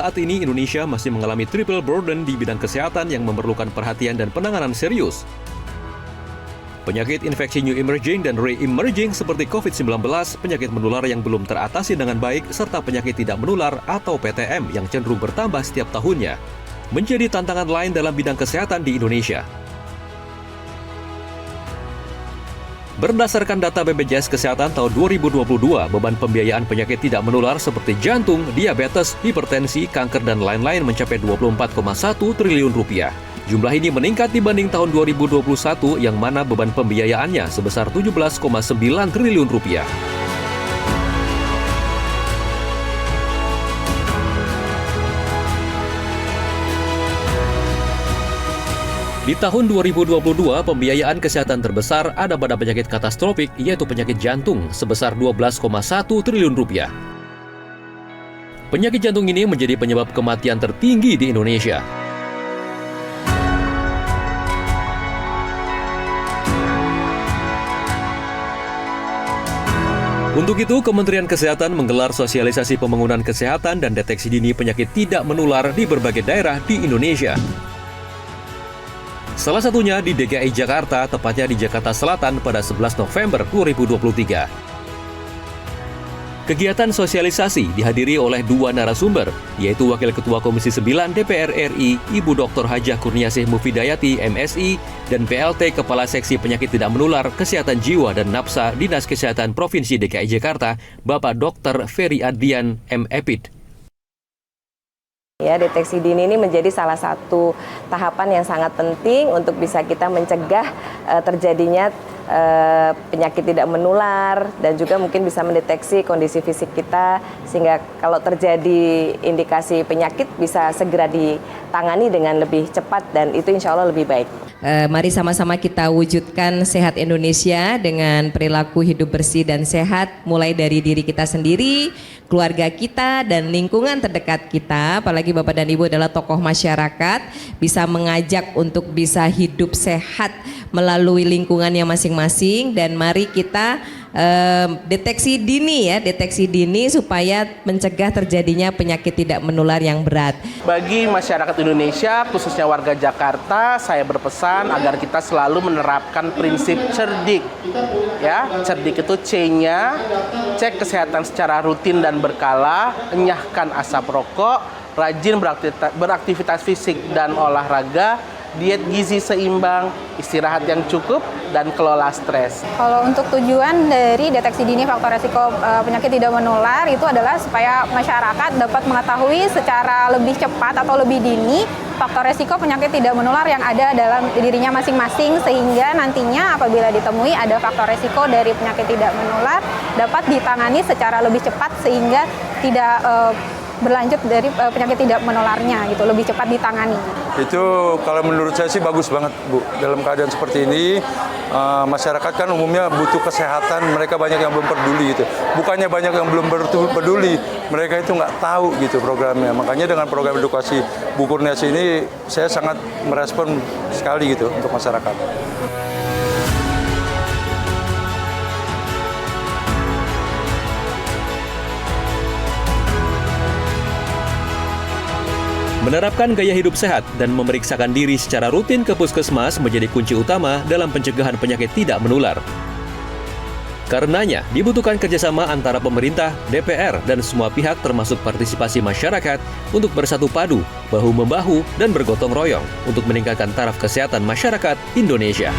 saat ini Indonesia masih mengalami triple burden di bidang kesehatan yang memerlukan perhatian dan penanganan serius. Penyakit infeksi new emerging dan re-emerging seperti COVID-19, penyakit menular yang belum teratasi dengan baik, serta penyakit tidak menular atau PTM yang cenderung bertambah setiap tahunnya, menjadi tantangan lain dalam bidang kesehatan di Indonesia. Berdasarkan data BPJS Kesehatan tahun 2022, beban pembiayaan penyakit tidak menular seperti jantung, diabetes, hipertensi, kanker, dan lain-lain mencapai 24,1 triliun rupiah. Jumlah ini meningkat dibanding tahun 2021 yang mana beban pembiayaannya sebesar 17,9 triliun rupiah. Di tahun 2022, pembiayaan kesehatan terbesar ada pada penyakit katastropik, yaitu penyakit jantung, sebesar 12,1 triliun rupiah. Penyakit jantung ini menjadi penyebab kematian tertinggi di Indonesia. Untuk itu, Kementerian Kesehatan menggelar sosialisasi pembangunan kesehatan dan deteksi dini penyakit tidak menular di berbagai daerah di Indonesia. Salah satunya di DKI Jakarta, tepatnya di Jakarta Selatan pada 11 November 2023. Kegiatan sosialisasi dihadiri oleh dua narasumber, yaitu Wakil Ketua Komisi 9 DPR RI, Ibu Dr. Hajah Kurniasih Mufidayati, MSI, dan PLT Kepala Seksi Penyakit Tidak Menular, Kesehatan Jiwa dan Nafsa, Dinas Kesehatan Provinsi DKI Jakarta, Bapak Dr. Ferry Adrian, M.Epid. Ya, deteksi dini ini menjadi salah satu tahapan yang sangat penting untuk bisa kita mencegah terjadinya penyakit tidak menular dan juga mungkin bisa mendeteksi kondisi fisik kita sehingga kalau terjadi indikasi penyakit bisa segera ditangani dengan lebih cepat dan itu insya Allah lebih baik. Mari sama-sama kita wujudkan sehat Indonesia dengan perilaku hidup bersih dan sehat mulai dari diri kita sendiri, keluarga kita, dan lingkungan terdekat kita. Apalagi Bapak dan Ibu adalah tokoh masyarakat, bisa mengajak untuk bisa hidup sehat melalui lingkungannya masing-masing. Dan mari kita deteksi dini supaya mencegah terjadinya penyakit tidak menular yang berat. Bagi masyarakat Indonesia, khususnya warga Jakarta, saya berpesan agar kita selalu menerapkan prinsip cerdik. Ya, cerdik itu C-nya, cek kesehatan secara rutin dan berkala, enyahkan asap rokok, rajin beraktivitas fisik dan olahraga, diet gizi seimbang, istirahat yang cukup, dan kelola stres. Kalau untuk tujuan dari deteksi dini faktor resiko penyakit tidak menular itu adalah supaya masyarakat dapat mengetahui secara lebih cepat atau lebih dini faktor resiko penyakit tidak menular yang ada dalam dirinya masing-masing sehingga nantinya apabila ditemui ada faktor resiko dari penyakit tidak menular dapat ditangani secara lebih cepat sehingga tidak berlanjut dari penyakit tidak menularnya gitu, lebih cepat ditangani. Itu kalau menurut saya sih bagus banget, Bu. Dalam keadaan seperti ini, masyarakat kan umumnya butuh kesehatan, mereka banyak yang belum peduli gitu. Bukannya banyak yang belum peduli, mereka itu nggak tahu gitu programnya. Makanya dengan program edukasi Bu Kurniasih ini, saya sangat merespon sekali gitu untuk masyarakat. Menerapkan gaya hidup sehat dan memeriksakan diri secara rutin ke puskesmas menjadi kunci utama dalam pencegahan penyakit tidak menular. Karenanya, dibutuhkan kerjasama antara pemerintah, DPR, dan semua pihak termasuk partisipasi masyarakat untuk bersatu padu, bahu-membahu, dan bergotong royong untuk meningkatkan taraf kesehatan masyarakat Indonesia.